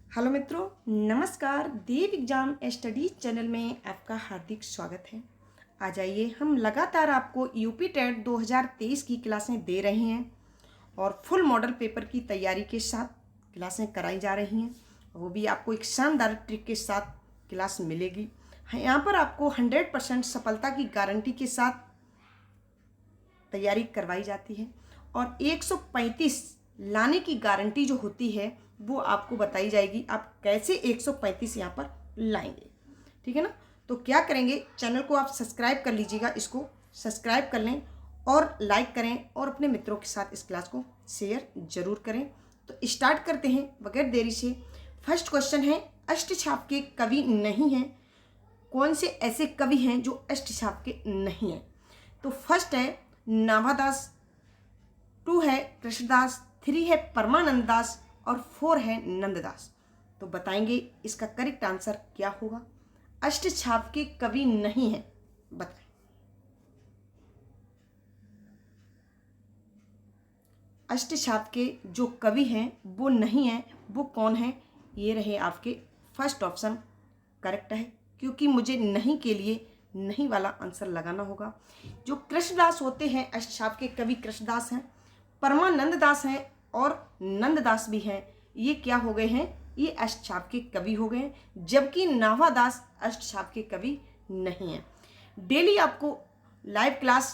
Hello मित्रों, नमस्कार। देव exam study channel में आपका हार्दिक स्वागत है। आ जाइए, हम लगातार आपको यूपी टेट 2023 की क्लासें दे रहे हैं और फुल मॉडल पेपर की तैयारी के साथ क्लासें कराई जा रही हैं। वो भी आपको एक शानदार ट्रिक के साथ क्लास मिलेगी। यहाँ पर आपको 100% सफलता की गारंटी के साथ तैयारी करवाई जाती है और 135 लाने की गारंटी जो होती है वो आपको बताई जाएगी, आप कैसे 135 यहाँ पर लाएंगे। ठीक है ना। तो क्या करेंगे, चैनल को आप सब्सक्राइब कर लीजिएगा, इसको सब्सक्राइब कर लें और लाइक करें और अपने मित्रों के साथ इस क्लास को शेयर जरूर करें। तो स्टार्ट करते हैं बगैर देरी से। फर्स्ट क्वेश्चन है, अष्टछाप के कवि नहीं हैं। कौन से ऐसे कवि हैं जो अष्टछाप के नहीं हैं? तो फर्स्ट है नाभादास, 2 है कृष्णदास, 3 है परमानंद दास और 4 है नंददास। तो बताएंगे इसका करेक्ट आंसर क्या होगा। अष्टछाप के कवि नहीं है, बताएं। अष्टछाप के जो कवि हैं वो नहीं है, वो कौन है? ये रहे आपके फर्स्ट ऑप्शन करेक्ट है, क्योंकि मुझे नहीं के लिए नहीं वाला आंसर लगाना होगा। जो कृष्णदास होते हैं अष्टछाप के कवि कृष्णदास हैं, परमानंद दास हैं और नंददास भी हैं। ये क्या हो गए हैं? ये अष्टछाप के कवि हो गए, जबकि नाभादास अष्टछाप के कवि नहीं हैं। डेली आपको लाइव क्लास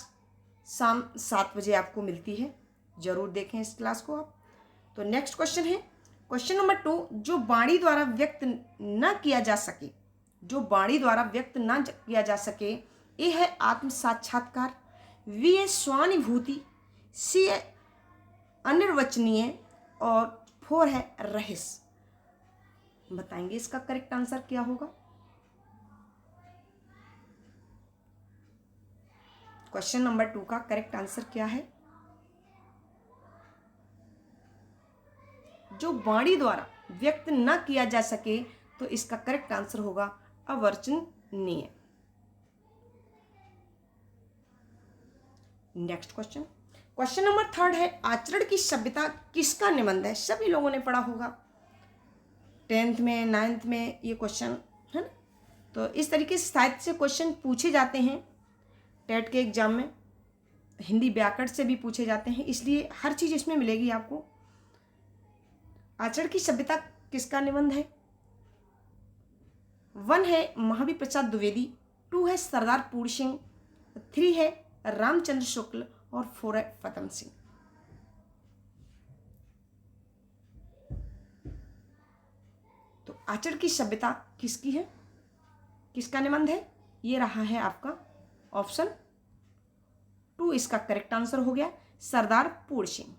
शाम 7 बजे आपको मिलती है, जरूर देखें इस क्लास को आप। तो नेक्स्ट क्वेश्चन है क्वेश्चन नंबर 2, जो वाणी द्वारा व्यक्त न किया जा सके, जो वाणी द्वारा व्यक्त न किया जा सके, ए है आत्म साक्षात्कार, वी है स्वानुभूति, सी है अनिर्वचनीय और 4 है रहस्य। बताएंगे इसका करेक्ट आंसर क्या होगा। क्वेश्चन नंबर 2 का करेक्ट आंसर क्या है? जो वाणी द्वारा व्यक्त न किया जा सके, तो इसका करेक्ट आंसर होगा अवर्चनीय। नेक्स्ट क्वेश्चन, क्वेश्चन नंबर 3 है, आचरण की सभ्यता किसका निबंध है? सभी लोगों ने पढ़ा होगा 10th में 9th में ये क्वेश्चन है ना। तो इस तरीके से साहित्य से क्वेश्चन पूछे जाते हैं टेट के एग्जाम में, हिंदी व्याकरण से भी पूछे जाते हैं, इसलिए हर चीज इसमें मिलेगी आपको। आचरण की सभ्यता किसका निबंध है? 1 है महावीर प्रसाद द्विवेदी, 2 है सरदार पूर्ण सिंह, 3 है रामचंद्र शुक्ल और 4 है फतेह सिंह। तो आचरण की सभ्यता किसकी है, किसका निबंध है? ये रहा है आपका ऑप्शन 2, इसका करेक्ट आंसर हो गया सरदार पूर्ण Singh.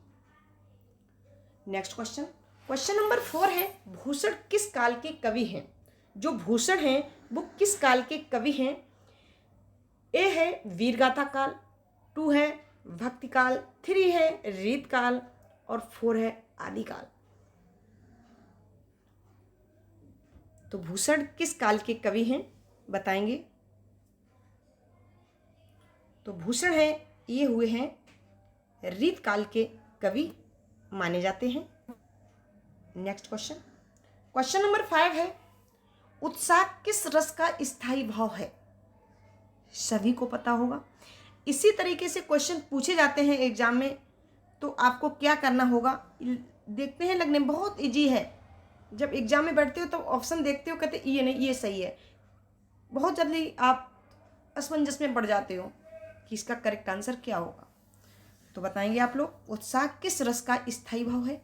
Next question, question number 4 है, भूषण किस काल के कवि हैं? जो भूषण हैं वो किस काल के कवि हैं? ए है वीरगाथा काल, 2 है भक्ति काल, 3 है रीत काल और 4 है आदिकाल। तो भूषण किस काल के कवि हैं, बताएंगे। तो भूषण है ये हुए हैं रीत काल के कवि माने जाते हैं। नेक्स्ट क्वेश्चन, क्वेश्चन नंबर 5 है, उत्साह किस रस का स्थायी भाव है? सभी को पता होगा। इसी तरीके से क्वेश्चन पूछे जाते हैं एग्जाम में, तो आपको क्या करना होगा, देखते हैं, लगने में बहुत इजी है। जब एग्जाम में बैठते हो तो ऑप्शन देखते हो, कहते ये नहीं ये सही है, बहुत जल्दी आप असमंजस में पड़ जाते हो कि इसका करेक्ट आंसर क्या होगा। तो बताएंगे आप लोग, उत्साह किस रस का स्थायी भाव है?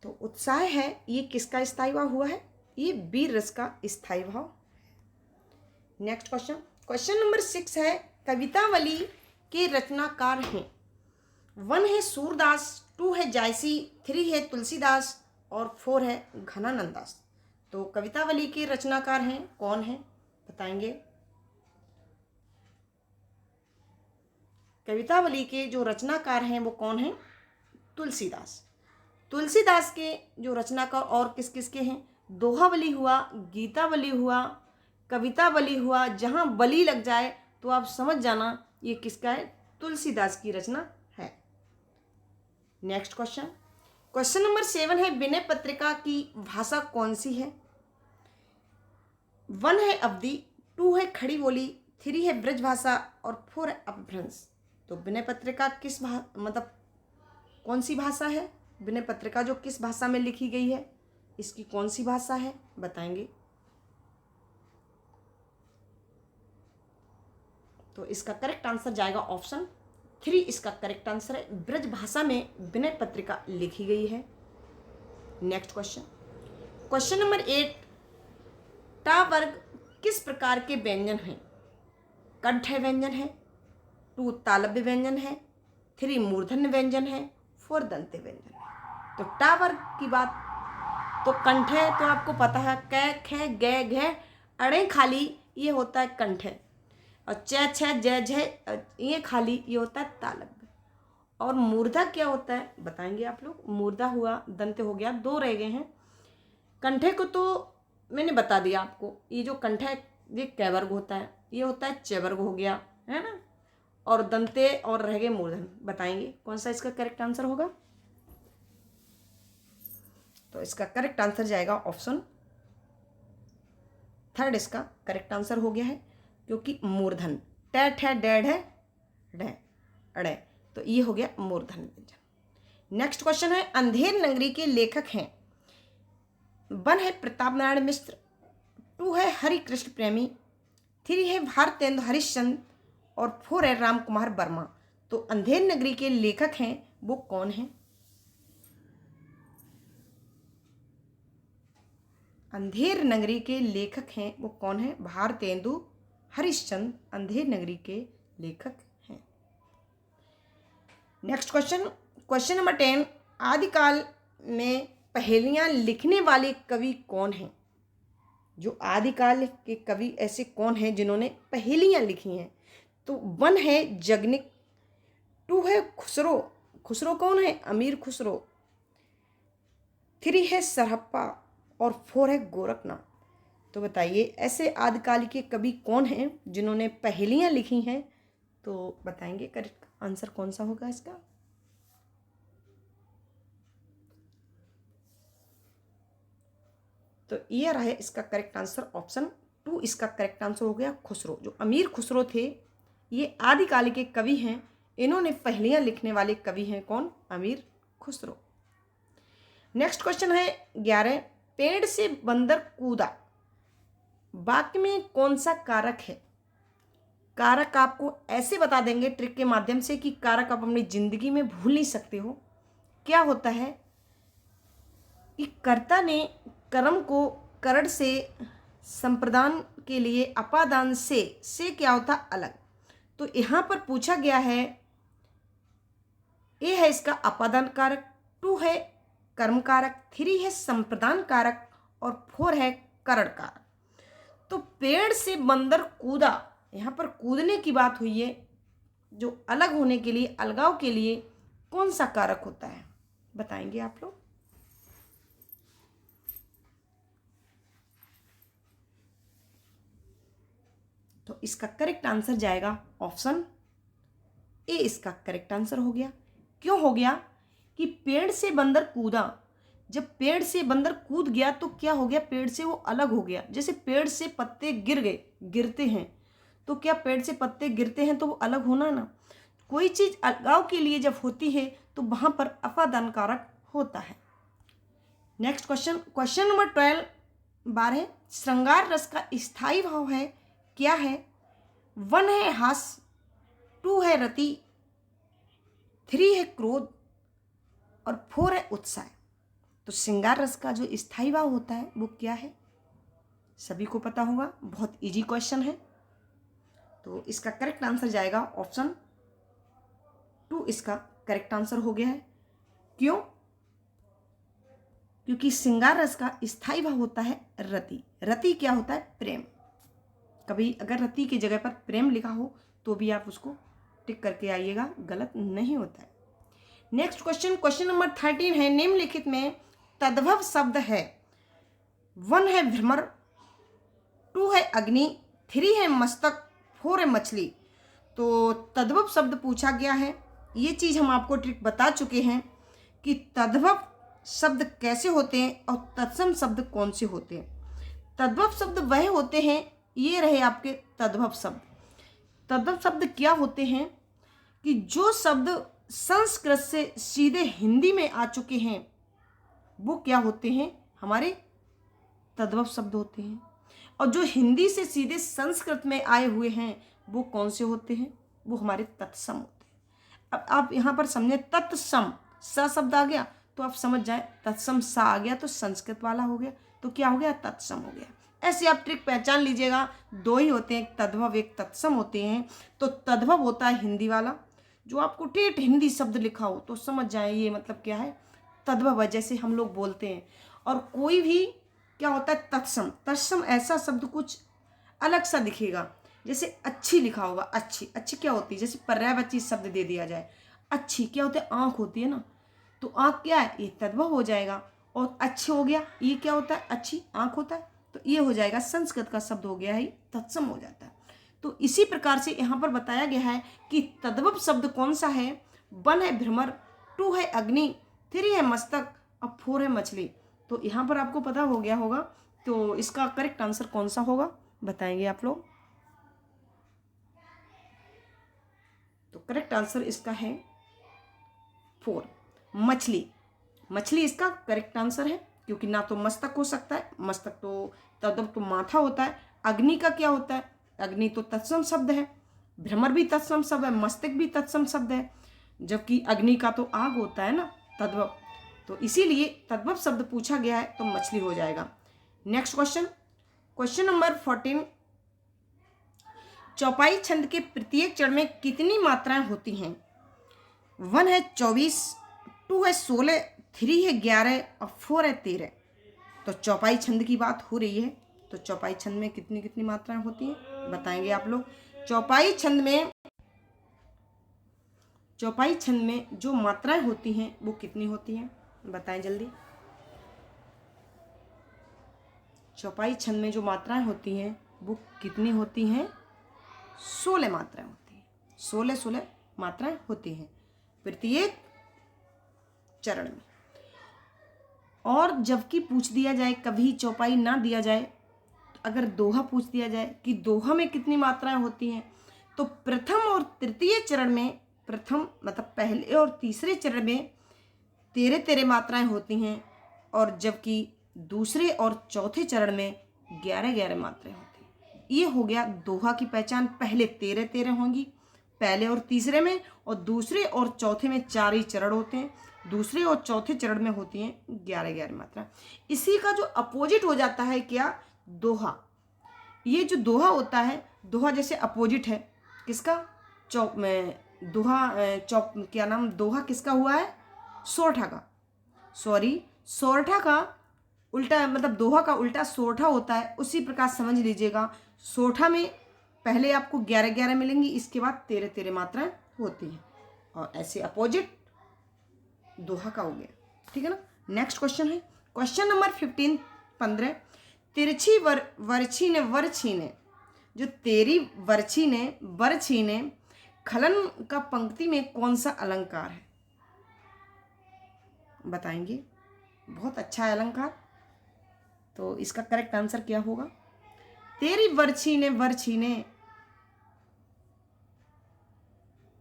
तो उत्साह है ये किसका स्थायी भाव हुआ है? ये वीर रस का स्थायी भाव। नेक्स्ट क्वेश्चन, क्वेश्चन नंबर 6 है, कवितावली के रचनाकार हैं। 1 है सूरदास, 2 है जायसी, 3 है तुलसीदास और 4 है घनानंद दास। तो कवितावली के रचनाकार हैं, कौन है? बताएंगे। कवितावली के जो रचनाकार हैं वो कौन है? तुलसीदास। तुलसीदास के जो रचनाकार और किस किस के हैं? दोहावली हुआ, गीतावली हुआ, कवितावली हुआ। जहाँ बली लग जाए तो आप समझ जाना ये किसका है, तुलसीदास की रचना है। नेक्स्ट क्वेश्चन, क्वेश्चन नंबर 7 है विनय पत्रिका की भाषा कौन सी है? 1 है अवधी, 2 है खड़ी बोली, 3 है ब्रज भाषा और 4 है अपभ्रंश। तो विनय पत्रिका किस मतलब कौन सी भाषा है? विनय पत्रिका जो किस भाषा में लिखी गई है, इसकी कौन सी भाषा है, बताएंगे। तो इसका करेक्ट आंसर जाएगा ऑप्शन 3, इसका करेक्ट आंसर है। ब्रज भाषा में विनय पत्रिका लिखी गई है। नेक्स्ट क्वेश्चन, क्वेश्चन नंबर 8, टा वर्ग किस प्रकार के व्यंजन हैं? कंठ व्यंजन है, 2 तालव्य व्यंजन है, 3 मूर्धन्य व्यंजन है, 4 दंत्य व्यंजन है। तो टा वर्ग की बात तो कंठ है, तो आपको पता है कै खे गे घे अड़े खाली ये होता है कंठ है, और च छ जय झय ये खाली ये होता है तालव्य। और मूर्धा क्या होता है बताएंगे आप लोग। मूर्धा हुआ, दंत्य हो गया, 2 रह गए हैं। कंठे को तो मैंने बता दिया आपको, ये जो कंठ है ये कै वर्ग होता है, ये होता है च वर्ग हो गया, है ना। और दंते और रह गए मूर्धन, बताएंगे कौन सा इसका करेक्ट आंसर होगा। तो इसका करेक्ट आंसर जाएगा ऑप्शन 3, इसका करेक्ट आंसर हो गया है, क्योंकि मूर्धन टैट है डेड है डे अड़े, तो ये हो गया मूर्धन व्यंजन। नेक्स्ट क्वेश्चन है अंधेर नगरी के लेखक हैं। 1 है प्रताप नारायण मिश्र, 2 है हरि कृष्ण प्रेमी, 3 है भारतेंदु हरिश्चंद्र और 4 है राम कुमार वर्मा। तो अंधेर नगरी के लेखक हैं वो कौन हैं? अंधेर नगरी के लेखक हैं वो कौन है? भारतेंदु हरिश्चंद्र अंधेर नगरी के लेखक हैं। नेक्स्ट क्वेश्चन, क्वेश्चन नंबर 10, आदिकाल में पहेलियां लिखने वाले कवि कौन हैं? जो आदिकाल के कवि ऐसे कौन हैं जिन्होंने पहेलियां लिखी हैं? तो 1 है जगनिक, 2 है खुसरो, खुसरो कौन है? अमीर खुसरो, 3 है सरहप्पा और 4 है गोरखनाथ। तो बताइए ऐसे आदिकाल के कवि कौन हैं जिन्होंने पहेलियां लिखी हैं? तो बताएंगे करेक्ट आंसर कौन सा होगा इसका। तो ये रहा है इसका करेक्ट आंसर ऑप्शन 2, इसका करेक्ट आंसर हो गया खुसरो। जो अमीर खुसरो थे ये आदिकाल के कवि हैं, इन्होंने पहेलियां लिखने वाले कवि हैं कौन? अमीर खुसरो। नेक्स्ट क्वेश्चन है 11, पेड़ से बंदर कूदा वाक्य में कौन सा कारक है? कारक आपको ऐसे बता देंगे ट्रिक के माध्यम से कि कारक आप अपनी जिंदगी में भूल नहीं सकते हो। क्या होता है कि कर्ता ने कर्म को करण से संप्रदान के लिए अपादान से क्या होता अलग। तो यहाँ पर पूछा गया है, ए है इसका अपादान कारक, 2 है कर्म कारक, 3 है संप्रदान कारक और 4 है करण कारक। तो पेड़ से बंदर कूदा, यहाँ पर कूदने की बात हुई है, जो अलग होने के लिए अलगाव के लिए कौन सा कारक होता है बताएंगे आप लोग। तो इसका करेक्ट आंसर जाएगा ऑप्शन ए, इसका करेक्ट आंसर हो गया। क्यों हो गया कि पेड़ से बंदर कूदा, जब पेड़ से बंदर कूद गया तो क्या हो गया? पेड़ से वो अलग हो गया। जैसे पेड़ से पत्ते गिरते हैं, तो क्या पेड़ से पत्ते गिरते हैं तो वो अलग होना ना। कोई चीज़ अलगाव के लिए जब होती है तो वहाँ पर अपादान कारक होता है। नेक्स्ट क्वेश्चन, क्वेश्चन नंबर 12, श्रृंगार रस का स्थायी भाव है क्या है? 1 है हास्य, 2 है रति, 3 है क्रोध और 4 है उत्साह। तो श्रृंगार रस का जो स्थायी भाव होता है वो क्या है? सभी को पता होगा, बहुत इजी क्वेश्चन है। तो इसका करेक्ट आंसर जाएगा ऑप्शन 2, इसका करेक्ट आंसर हो गया है। क्यों? क्योंकि श्रृंगार रस का स्थायी भाव होता है रति। रति क्या होता है? प्रेम। कभी अगर रति की जगह पर प्रेम लिखा हो तो भी आप उसको टिक करके आइएगा, गलत नहीं होता है। नेक्स्ट क्वेश्चन, क्वेश्चन नंबर 13 है, निम्नलिखित में तद्भव शब्द है। 1 है भ्रमर, 2 है अग्नि, 3 है मस्तक, 4 है मछली। तो तद्भव शब्द पूछा गया है, ये चीज़ हम आपको ट्रिक बता चुके हैं। कि तद्भव शब्द कैसे होते हैं और तत्सम शब्द कौन से होते हैं। तद्भव शब्द वह होते हैं, ये रहे आपके तद्भव शब्द। तद्भव शब्द क्या होते हैं कि जो शब्द संस्कृत से सीधे हिंदी में आ चुके हैं वो क्या होते हैं, हमारे तद्भव शब्द होते हैं। और जो हिंदी से सीधे संस्कृत में आए हुए हैं वो कौन से होते हैं, वो हमारे तत्सम होते हैं। अब आप यहाँ पर समझे, तत्सम स शब्द आ गया तो आप समझ जाए, तत्सम सा आ गया तो संस्कृत वाला हो गया, तो क्या हो गया, तत्सम हो गया। ऐसे आप ट्रिक पहचान लीजिएगा, दो ही होते हैं, एक तद्भव एक तत्सम होते हैं। तो तद्भव होता है हिंदी वाला, जो आपको ठेठ हिंदी शब्द लिखा हो तो समझ जाए ये मतलब क्या है, तद्भव है, जैसे हम लोग बोलते हैं। और कोई भी क्या होता है, तत्सम। तत्सम ऐसा शब्द कुछ अलग सा दिखेगा, जैसे अच्छी लिखा होगा, अच्छी। अच्छी क्या होती है, जैसे पर्यायवाची शब्द दे दिया जाए, अच्छी क्या होता है, आँख होती है ना, तो आँख क्या है, ये तद्भव हो जाएगा। और अच्छे हो गया, ये क्या होता है, अच्छी आँख होता है, तो ये हो जाएगा संस्कृत का शब्द हो गया है, तत्सम हो जाता है। तो इसी प्रकार से यहाँ पर बताया गया है कि तद्भव शब्द कौन सा है। 1 है भ्रमर, 2 है अग्नि, 3 है मस्तक और 4 है मछली। तो यहाँ पर आपको पता हो गया होगा, तो इसका करेक्ट आंसर कौन सा होगा बताएंगे आप लोग। तो करेक्ट आंसर इसका है 4, मछली। मछली इसका करेक्ट आंसर है, क्योंकि ना तो मस्तक हो सकता है, मस्तक तो तद्भव तो माथा होता है। अग्नि का क्या होता है, अग्नि तो तत्सम शब्द है। भ्रमर भी तत्सम शब्द है, मस्तक भी तत्सम शब्द है, जबकि अग्नि का तो आग होता है ना, तद्भव। तो इसीलिए तद्भव शब्द पूछा गया है, तो मछली हो जाएगा। Next question, question number 14। चौपाई छंद के प्रत्येक चरण में कितनी मात्राएं होती हैं। 1 है 24, 2 है 16, 3 है 11 और 4 है 13। तो चौपाई छंद की बात हो रही है, तो चौपाई छंद में कितनी कितनी मात्राएं होती हैं बताएंगे आप लोग। चौपाई छंद में जो मात्राएं होती हैं वो कितनी होती हैं बताएं जल्दी। चौपाई छंद में जो मात्राएं होती हैं वो कितनी होती हैं, 16 मात्राएं होती हैं। 16 मात्राएं होती हैं प्रत्येक चरण में। और जबकि पूछ दिया जाए, कभी चौपाई ना दिया जाए, अगर दोहा पूछ दिया जाए कि दोहा में कितनी मात्राएं होती हैं, तो प्रथम और तृतीय चरण में, प्रथम मतलब पहले और तीसरे चरण में 13 मात्राएं होती हैं, और जबकि दूसरे और चौथे चरण में 11 मात्राएं होती हैं। ये हो गया दोहा की पहचान। पहले 13 होंगी पहले और तीसरे में, और दूसरे और चौथे में 4 ही चरण होते हैं, दूसरे और चौथे चरण में होती हैं 11 मात्रा। इसी का जो अपोजिट हो जाता है क्या, दोहा। ये जो दोहा होता है, दोहा जैसे अपोजिट है किसका, चौक में दोहा, चौक क्या नाम, दोहा किसका हुआ है, सोरठा का। सोरठा का उल्टा, मतलब दोहा का उल्टा सोरठा होता है। उसी प्रकार समझ लीजिएगा, सोरठा में पहले आपको 11 मिलेंगी, इसके बाद 13 मात्राएं होती हैं, और ऐसे अपोजिट दोहा का हो गया, ठीक है ना। नेक्स्ट क्वेश्चन है क्वेश्चन नंबर 15। तिरछी वर्छी ने वर छीने, जो तेरी वर्छी ने वर छीने, खलन का पंक्ति में कौन सा अलंकार है बताएंगे। बहुत अच्छा है अलंकार, तो इसका करेक्ट आंसर क्या होगा, तेरी वर्छी ने वर छीने।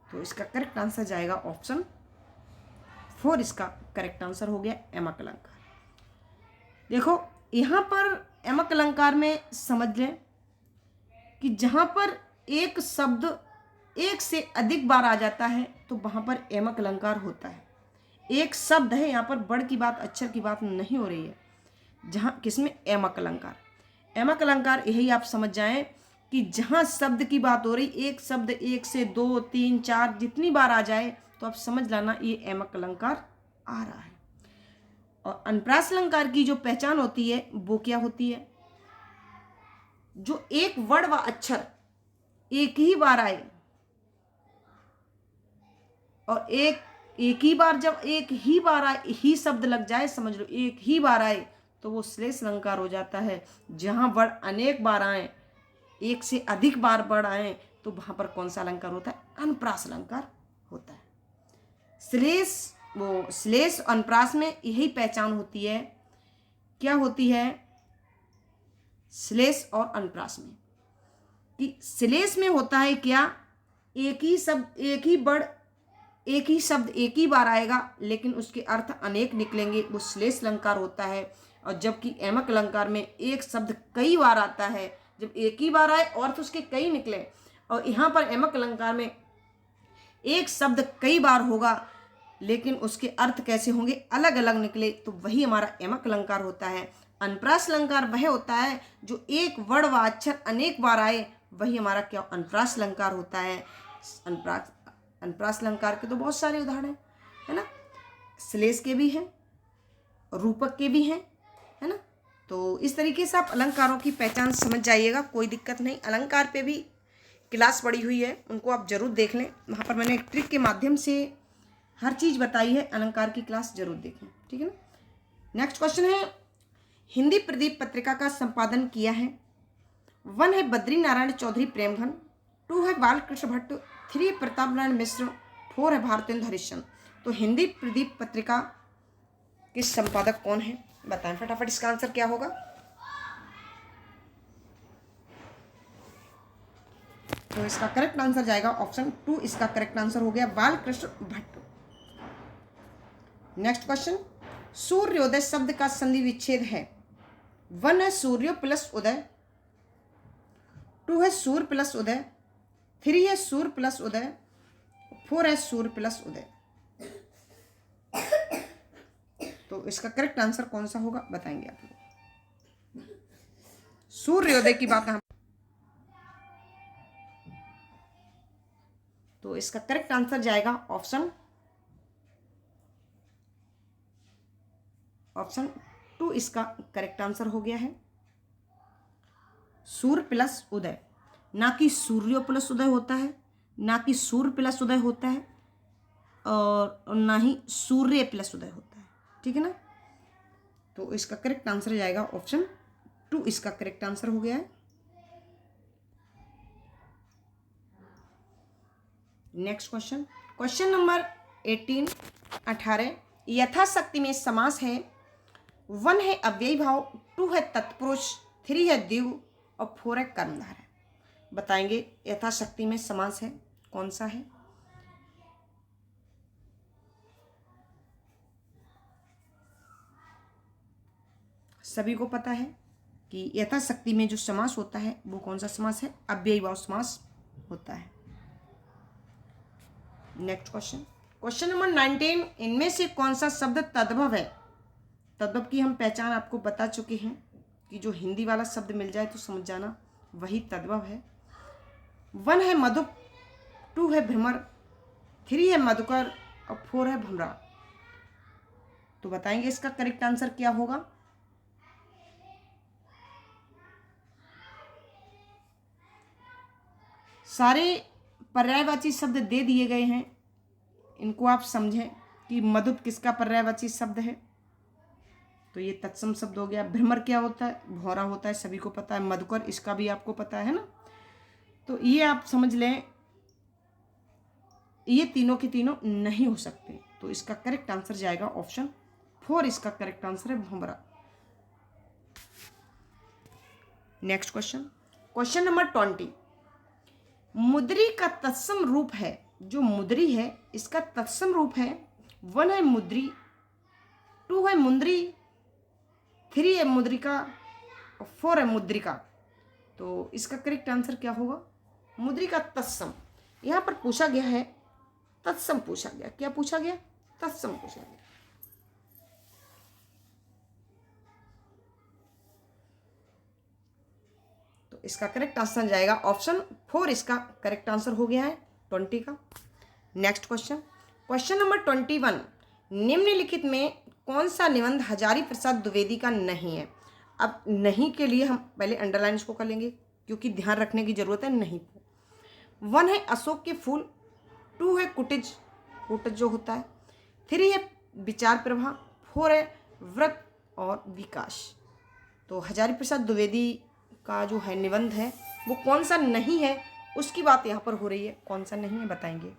तो इसका करेक्ट आंसर जाएगा ऑप्शन 4, इसका करेक्ट आंसर हो गया यमक अलंकार। देखो यहाँ पर यमक अलंकार में समझ लें कि जहाँ पर एक शब्द एक से अधिक बार आ जाता है तो वहाँ पर यमक अलंकार होता है। एक शब्द है, यहाँ पर वर्ड की बात, अक्षर की बात नहीं हो रही है, जहाँ किसमें यमक अलंकार। यमक अलंकार यही आप समझ जाएं कि जहाँ शब्द की बात हो रही, एक शब्द 1 से 2, 3, 4 जितनी बार आ जाए तो आप समझ लाना ये यमक अलंकार आ रहा है। और अनुप्रास अलंकार की जो पहचान होती है वो क्या होती है, जो एक वर्ड व अक्षर एक ही बार आए, और एक ही बार, जब एक ही बार आए, ही शब्द लग जाए, समझ लो एक ही बार आए, तो वो श्लेष अलंकार हो जाता है। जहाँ वर्ड अनेक बार आए, एक से अधिक बार वर्ड आए, तो वहाँ पर कौन सा अलंकार होता है, अनुप्रास अलंकार होता है। श्लेष वो श्लेष अनुप्रास में यही पहचान होती है। क्या होती है श्लेष और अनुप्रास में? कि श्लेष में होता है क्या, एक ही शब्द एक ही बार आएगा लेकिन उसके अर्थ अनेक निकलेंगे, वो श्लेष अलंकार होता है। और जबकि एमक अलंकार में एक शब्द कई बार आता है, जब एक ही बार आए और तो उसके कई निकले। और यहाँ पर एमक अलंकार में एक शब्द कई बार होगा लेकिन उसके अर्थ कैसे होंगे, अलग अलग निकले, तो वही हमारा एमक अलंकार होता है। अनुप्रास अलंकार वह होता है जो एक वर्ण व अक्षर अनेक बार आए, वही हमारा क्या अनुप्रास अलंकार होता है। अनुप्रास अलंकार के तो बहुत सारे उदाहरण है ना, श्लेष के भी हैं, रूपक के भी हैं, है ना। तो इस तरीके से आप अलंकारों की पहचान समझ जाइएगा, कोई दिक्कत नहीं। अलंकार पे भी क्लास पड़ी हुई है, उनको आप जरूर देख लें, वहाँ पर मैंने एक ट्रिक के माध्यम से हर चीज़ बताई है, अलंकार की क्लास जरूर देखें, ठीक है ना। नेक्स्ट क्वेश्चन है, हिंदी प्रदीप पत्रिका का संपादन किया है। 1 है बद्री नारायण चौधरी प्रेमघन, 2 है बालकृष्ण भट्ट, 3 है प्रताप नारायण मिश्र, 4 है भारतेंदु हरिश्चंद्र। तो हिंदी प्रदीप पत्रिका के संपादक कौन है, बताएं फटाफट, इसका आंसर क्या होगा। तो इसका करेक्ट आंसर जाएगा ऑप्शन 2, इसका करेक्ट आंसर हो गया बालकृष्ण भट्ट। नेक्स्ट क्वेश्चन, सूर्योदय शब्द का संधि विच्छेद है। 1 है सूर्य प्लस उदय, 2 है सूर्य प्लस उदय, 3 है सूर्य प्लस उदय, 4 है सूर्य प्लस उदय। तो इसका करेक्ट आंसर कौन सा होगा बताएंगे आप लोग। सूर्योदय की बात, तो इसका करेक्ट आंसर जाएगा ऑप्शन 2, इसका करेक्ट आंसर हो गया है। सूर्य प्लस उदय, ना कि सूर्य प्लस उदय होता है, ना कि सूर्य प्लस उदय होता है, और ना ही सूर्य प्लस उदय होता है, ठीक है ना। तो इसका करेक्ट आंसर जाएगा ऑप्शन 2, इसका करेक्ट आंसर हो गया है। नेक्स्ट क्वेश्चन, क्वेश्चन नंबर 18 यथाशक्ति में समास है। 1 है अव्ययी भाव, 2 है तत्पुरुष, 3 है द्विगु और 4 है कर्मधारय। बताएंगे यथाशक्ति में समास है कौन सा है। सभी को पता है कि यथाशक्ति में जो समास होता है वो कौन सा समास है, अव्ययी भाव समास होता है। नेक्स्ट क्वेश्चन, क्वेश्चन नंबर 19 इनमें से कौन सा शब्द तद्भव है। तद्भव की हम पहचान आपको बता चुके हैं कि जो हिंदी वाला शब्द मिल जाए तो समझ जाना वही तद्भव है। 1 है मधुप, 2 है भ्रमर, 3 है मधुकर और 4 है भ्रमरा। तो बताएंगे इसका करेक्ट आंसर क्या होगा। सारे पर्यायवाची शब्द दे दिए गए हैं, इनको आप समझें कि मधुप किसका पर्यायवाची शब्द है। तो ये तत्सम शब्द हो गया। भ्रमर क्या होता है, भौरा होता है, सभी को पता है। मधुकर इसका भी आपको पता है ना। तो ये आप समझ लें, ये तीनों के तीनों नहीं हो सकते। तो इसका करेक्ट आंसर जाएगा ऑप्शन 4, इसका करेक्ट आंसर है भौरा। नेक्स्ट क्वेश्चन, क्वेश्चन नंबर 20 मुद्री का तत्सम रूप है। जो मुद्री है इसका तत्सम रूप है। 1 है मुद्री, 2 है मुंद्री, 3 है मुद्रिका और 4 है मुद्रिका। तो इसका करेक्ट आंसर क्या होगा। मुद्रिका तत्सम, यहाँ पर पूछा गया है तत्सम पूछा गया। क्या पूछा गया, तत्सम पूछा गया। तो इसका करेक्ट आंसर जाएगा ऑप्शन 4, इसका करेक्ट आंसर हो गया है 20 का। नेक्स्ट क्वेश्चन, क्वेश्चन नंबर 21 निम्नलिखित में कौन सा निबंध हजारी प्रसाद द्विवेदी का नहीं है। अब नहीं के लिए हम पहले अंडरलाइन इसको कर लेंगे क्योंकि ध्यान रखने की जरूरत है नहीं को। 1 है अशोक के फूल, 2 है कुटिज, कुटिज जो होता है, 3 है विचार प्रभा, 4 है व्रत और विकास। तो हजारी प्रसाद द्विवेदी का जो है निबंध है वो कौन सा नहीं है, उसकी बात यहाँ पर हो रही है। कौन सा नहीं है बताएंगे।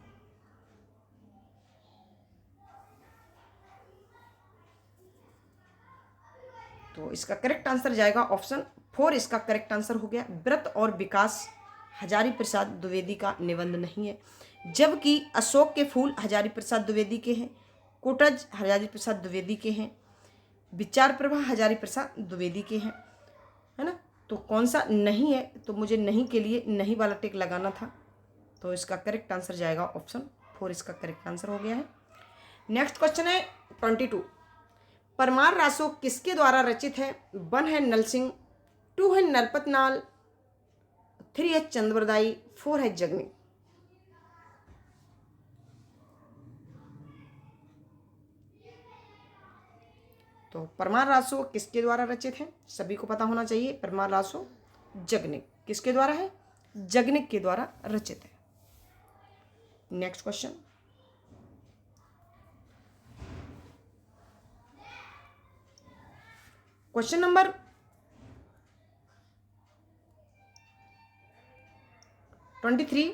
तो इसका करेक्ट आंसर जाएगा ऑप्शन 4, इसका करेक्ट आंसर हो गया। व्रत और विकास हजारी प्रसाद द्विवेदी का निबंध नहीं है, जबकि अशोक के फूल हजारी प्रसाद द्विवेदी के हैं, कोटज हजारी प्रसाद द्विवेदी के हैं, विचार प्रभा हजारी प्रसाद द्विवेदी के हैं, है ना। तो कौन सा नहीं है, तो मुझे नहीं के लिए नहीं वाला टिक लगाना था, तो इसका करेक्ट आंसर जाएगा ऑप्शन 4, इसका करेक्ट आंसर हो गया है। नेक्स्ट क्वेश्चन है 22। परमार रासो किसके द्वारा रचित है? 1 है नल सिंह, 2 है नरपत नाल, 3 है चंद्रबरदाई, 4 है जगनी। तो परमार रासो किसके द्वारा रचित है? सभी को पता होना चाहिए। परमार रासो जगनिक किसके द्वारा है? जगनिक के द्वारा रचित है। Next question, question number 23।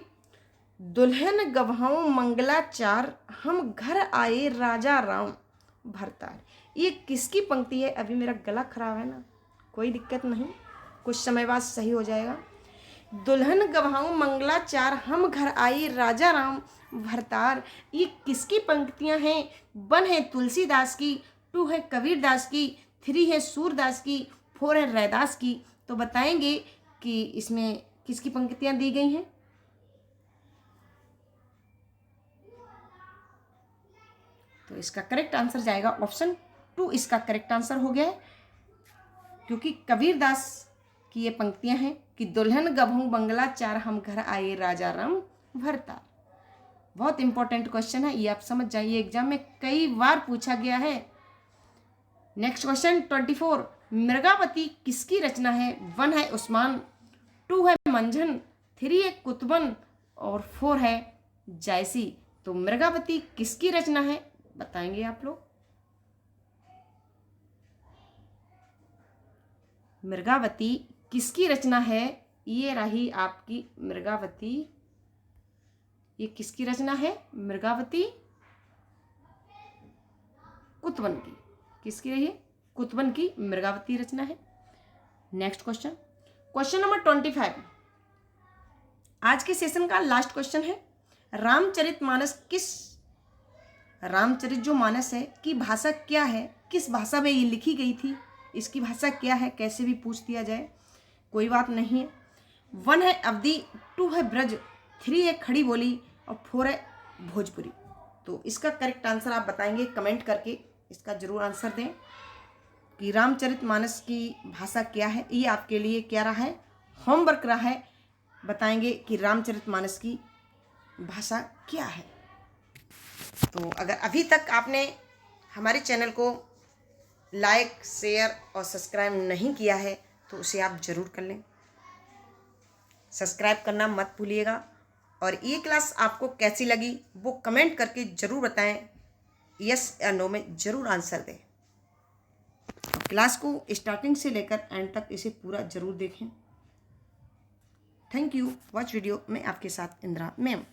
दुल्हन गवाऊं मंगलाचार, हम घर आए राजा राम भरतार। ये किसकी पंक्ति है? अभी मेरा गला खराब है ना, कोई दिक्कत नहीं, कुछ समय बाद सही हो जाएगा। दुल्हन गवाऊं मंगलाचार, हम घर आए राजा राम भरतार। ये किसकी पंक्तियां हैं? 1 है तुलसीदास की, 2 है कबीरदास की, 3 है सूरदास की, 4 है रैदास की। तो बताएंगे कि इसमें किसकी पंक्तियां दी गई हैं? तो इसका करेक्ट आंसर जाएगा ऑप्शन 2, इसका करेक्ट आंसर हो गया है, क्योंकि कबीरदास की ये पंक्तियां हैं कि दुल्हन गवाऊं मंगलाचार, हम घर आए राजा राम भरतार। बहुत इंपॉर्टेंट क्वेश्चन है, ये आप समझ जाइए, एग्जाम में कई बार पूछा गया है। Next question 24। मृगावती किसकी रचना है? 1 है उस्मान, 2 है मंझन, 3 है कुतुबन और 4 है जायसी। तो मृगावती किसकी रचना है, बताएंगे आप लोग। मृगावती किसकी रचना है? ये रही आपकी मृगावती। ये किसकी रचना है? मृगावती कुतुबन की। किसकी रही है? कुतुबन की मृगावती रचना है। नेक्स्ट क्वेश्चन, क्वेश्चन नंबर 25, आज के सेशन का लास्ट क्वेश्चन है। रामचरित जो मानस है की भाषा क्या है? किस भाषा में ये लिखी गई थी? इसकी भाषा क्या है? कैसे भी पूछ दिया जाए, कोई बात नहीं है। 1 है अवधी, 2 है ब्रज, 3 है खड़ी बोली और 4 है भोजपुरी। तो इसका करेक्ट आंसर आप बताएंगे कमेंट करके, इसका जरूर आंसर दें कि रामचरितमानस की भाषा क्या है। ये आपके लिए क्या रहा है? होमवर्क रहा है, बताएंगे कि रामचरितमानस की भाषा क्या है। तो अगर अभी तक आपने हमारे चैनल को लाइक, शेयर और सब्सक्राइब नहीं किया है तो उसे आप ज़रूर कर लें। सब्सक्राइब करना मत भूलिएगा। और ये क्लास आपको कैसी लगी वो कमेंट करके ज़रूर बताएं, यस या नो में ज़रूर आंसर दें। क्लास को स्टार्टिंग से लेकर एंड तक इसे पूरा ज़रूर देखें। Thank you. वॉच वीडियो में आपके साथ इंदिरा मैम।